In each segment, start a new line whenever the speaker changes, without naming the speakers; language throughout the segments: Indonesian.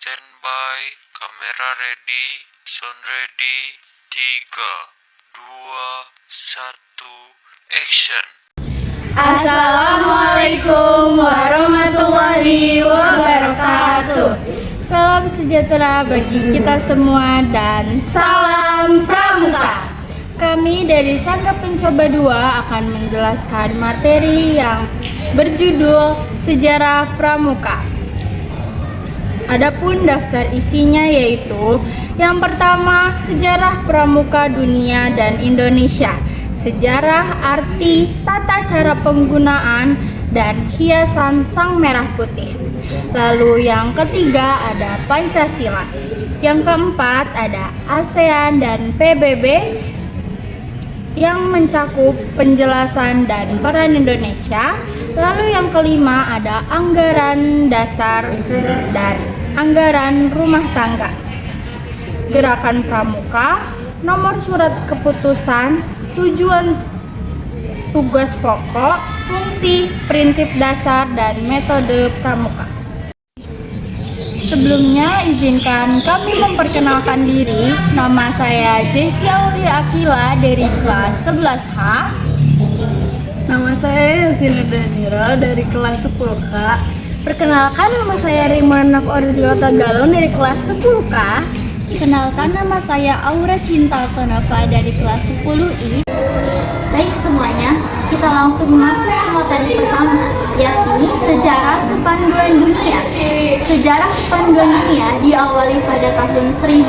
Standby, kamera ready, sound ready, 3, 2, 1, action.
Assalamualaikum warahmatullahi wabarakatuh.
Salam sejahtera bagi kita semua dan
Salam Pramuka.
kami dari Sangga Pencoba 2 akan menjelaskan materi yang berjudul Sejarah Pramuka. Adapun daftar isinya yaitu yang pertama, sejarah pramuka dunia dan Indonesia, sejarah, arti, tata cara penggunaan, dan hiasan sang merah putih. Lalu yang ketiga ada Pancasila. Yang keempat ada ASEAN dan PBB yang mencakup penjelasan dan peran Indonesia. Lalu yang kelima ada anggaran dasar dan anggaran rumah tangga. Gerakan Pramuka, nomor surat keputusan, tujuan, tugas pokok, fungsi, prinsip dasar, dan metode Pramuka. Sebelumnya izinkan kami memperkenalkan diri. Nama saya Jessia Aulia Akila dari kelas 11H.
Nama saya Yazina Danira dari kelas 10K.
Perkenalkan, nama saya Rimana Orizgota Galon dari kelas 10K. Kenalkan, nama saya Aura Cinta Tonava dari kelas 10I.
Baik semuanya, kita langsung masuk ke materi pertama, yakni sejarah kepanduan dunia. Sejarah kepanduan dunia diawali pada tahun 1908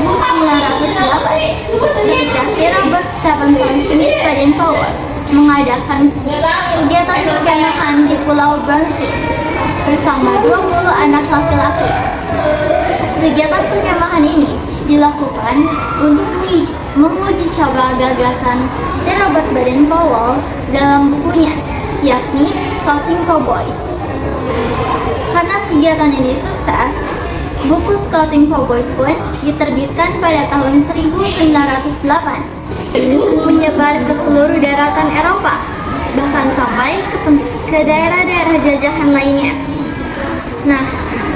ketika Sir Robert Stephenson Smith Baden-Powell mengadakan kegiatan perkemahan di Pulau Brunswick bersama 20 anak laki-laki. Kegiatan perkemahan ini dilakukan untuk menguji coba gagasan Sir Robert Baden-Powell dalam bukunya, yakni Scouting Cowboys. Karena kegiatan ini sukses, buku Scouting Cowboys pun diterbitkan pada tahun 1908. Ini menyebar ke seluruh daratan Eropa, bahkan sampai ke daerah-daerah jajahan lainnya. Nah,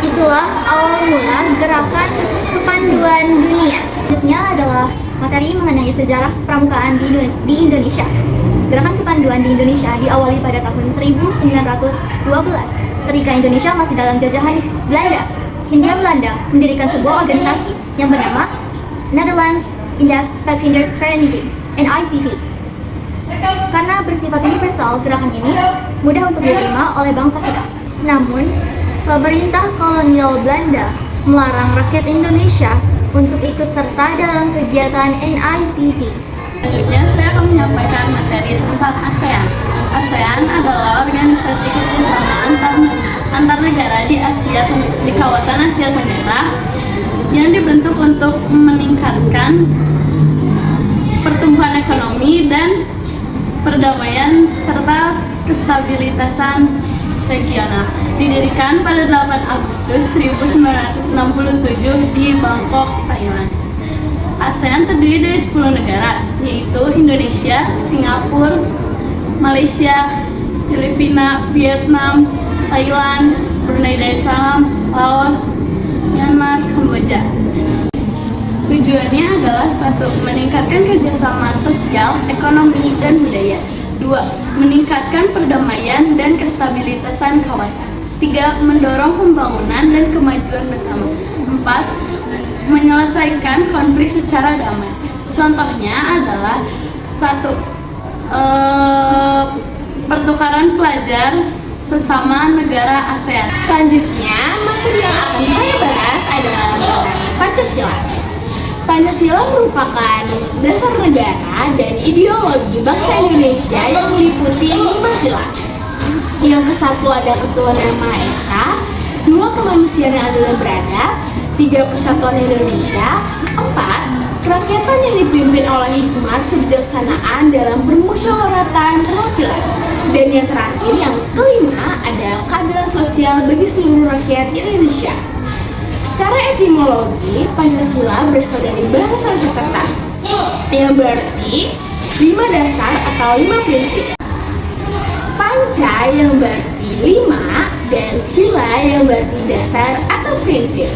itulah awal mula gerakan kepanduan dunia. Selanjutnya adalah materi mengenai sejarah pramukaan di Indonesia. Gerakan kepanduan di Indonesia diawali pada tahun 1912 ketika Indonesia masih dalam jajahan Belanda. Hindia Belanda mendirikan sebuah organisasi yang bernama Netherlands Indies Pathfinders Vereniging (NIPV). Karena bersifat universal, gerakan ini mudah untuk diterima oleh bangsa kita. Namun, pemerintah kolonial Belanda melarang rakyat Indonesia untuk ikut serta dalam kegiatan NIPV.
Selanjutnya saya akan menyampaikan materi tentang ASEAN. ASEAN adalah organisasi kerjasama antar negara di kawasan Asia Tenggara yang dibentuk untuk meningkatkan pertumbuhan ekonomi dan perdamaian serta kestabilitasan regional. Didirikan pada 8 Agustus 1967 di Bangkok, Thailand. ASEAN terdiri dari 10 negara, yaitu Indonesia, Singapura, Malaysia, Filipina, Vietnam, Thailand, Brunei Darussalam, Laos, Myanmar, Kamboja. Tujuannya adalah 1. Meningkatkan kerjasama sosial, ekonomi, dan budaya. 2. Meningkatkan perdamaian dan kestabilitasan kawasan. 3. Mendorong pembangunan dan kemajuan bersama. 4. Menyelesaikan konflik secara damai. Contohnya adalah 1. Pertukaran pelajar sesama negara ASEAN. Selanjutnya, materi yang akan saya bahas adalah Pancasila. Pancasila merupakan dasar negara dan ideologi bangsa Indonesia yang meliputi 5 sila. Yang ke-1 ada ketuhanan Maha Esa, 2 kemanusiaan yang adil dan beradab, 3 persatuan Indonesia, 4 kerakyatan yang dipimpin oleh hikmat kebijaksanaan dalam permusyawaratan perwakilan, dan yang terakhir yang kelima ada keadilan sosial bagi seluruh rakyat Indonesia. Secara etimologi, Pancasila berasal dari bahasa Sanskerta yang berarti 5 dasar atau 5 prinsip. Panca yang berarti 5 dan sila yang berarti dasar atau prinsip.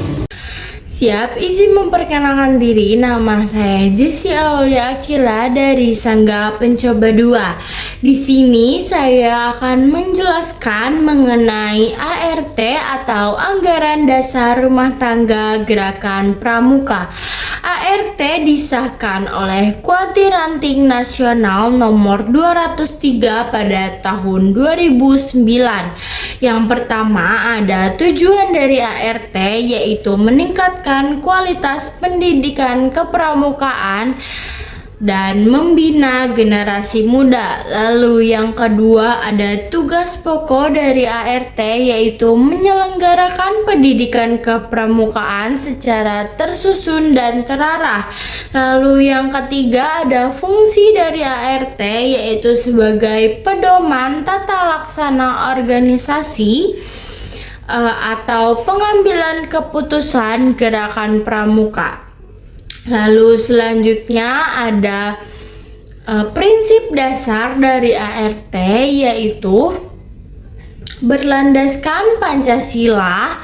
Siap, izin memperkenalkan diri. Nama saya Jessi Aulia Akila dari Sangga Pencoba 2. Di sini saya akan menjelaskan mengenai ART atau Anggaran Dasar Rumah Tangga Gerakan Pramuka. ART disahkan oleh Kuantiranting Nasional nomor 203 pada tahun 2009. Yang pertama ada tujuan dari ART yaitu meningkatkan kualitas pendidikan kepramukaan dan membina generasi muda. Lalu yang kedua ada tugas pokok dari ART yaitu menyelenggarakan pendidikan kepramukaan secara tersusun dan terarah. Lalu yang ketiga ada fungsi dari ART yaitu sebagai pedoman tata laksana organisasi atau pengambilan keputusan gerakan pramuka. Lalu selanjutnya ada prinsip dasar dari ART yaitu berlandaskan Pancasila,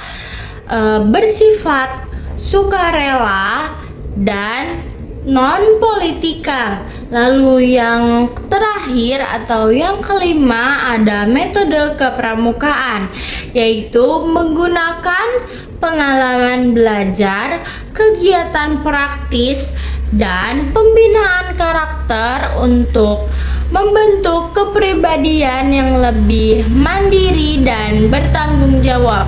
bersifat sukarela dan non-politikal. Lalu yang terakhir atau yang kelima ada metode kepramukaan yaitu menggunakan pengalaman belajar, kegiatan praktis, dan pembinaan karakter untuk membentuk kepribadian yang lebih mandiri dan bertanggung jawab.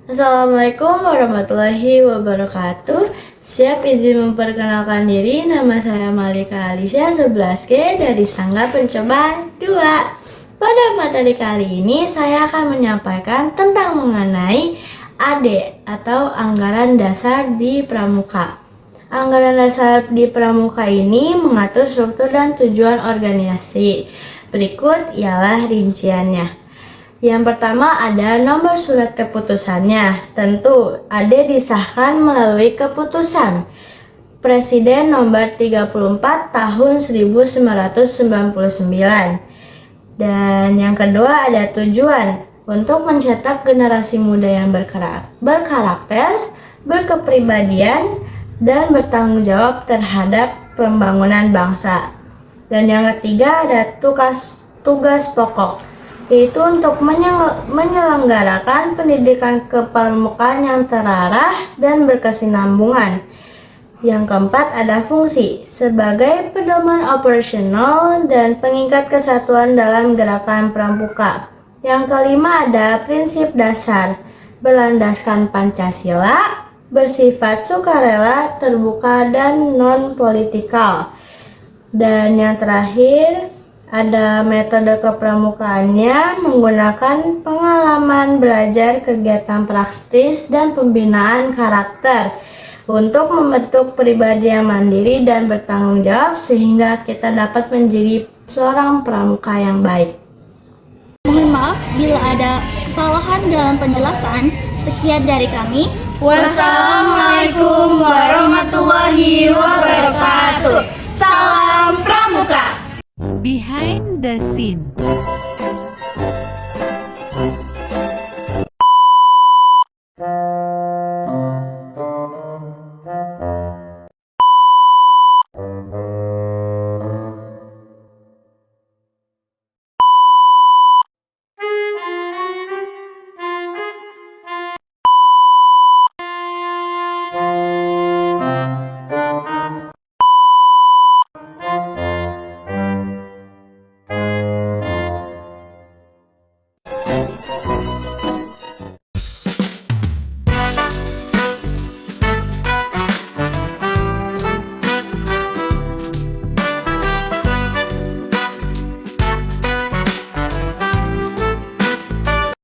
Assalamualaikum warahmatullahi wabarakatuh. Siap izin memperkenalkan diri. Nama saya Malika Alisya 11G dari Sangga Pencoba 2. Pada materi kali ini saya akan menyampaikan tentang mengenai AD atau Anggaran Dasar di Pramuka. Anggaran Dasar di Pramuka ini mengatur struktur dan tujuan organisasi. Berikut ialah rinciannya. Yang pertama ada nomor surat keputusannya. Tentu AD disahkan melalui keputusan Presiden nomor 34 tahun 1999. Dan yang kedua ada tujuan untuk mencetak generasi muda yang berkarakter, berkepribadian, dan bertanggung jawab terhadap pembangunan bangsa. Dan yang ketiga ada tugas pokok, yaitu untuk menyelenggarakan pendidikan kepramukaan yang terarah dan berkesinambungan. Yang keempat ada fungsi sebagai pedoman operasional dan pengikat kesatuan dalam gerakan pramuka. Yang kelima ada prinsip dasar berlandaskan Pancasila, bersifat sukarela, terbuka, dan non-politikal. Dan yang terakhir ada metode kepramukaannya menggunakan pengalaman belajar, kegiatan praktis, dan pembinaan karakter untuk membentuk pribadi yang mandiri dan bertanggung jawab sehingga kita dapat menjadi seorang pramuka yang baik.
Mohon maaf bila ada kesalahan dalam penjelasan. Sekian dari kami.
Wassalamualaikum warahmatullahi wabarakatuh. Salam Pramuka.
Behind the scene.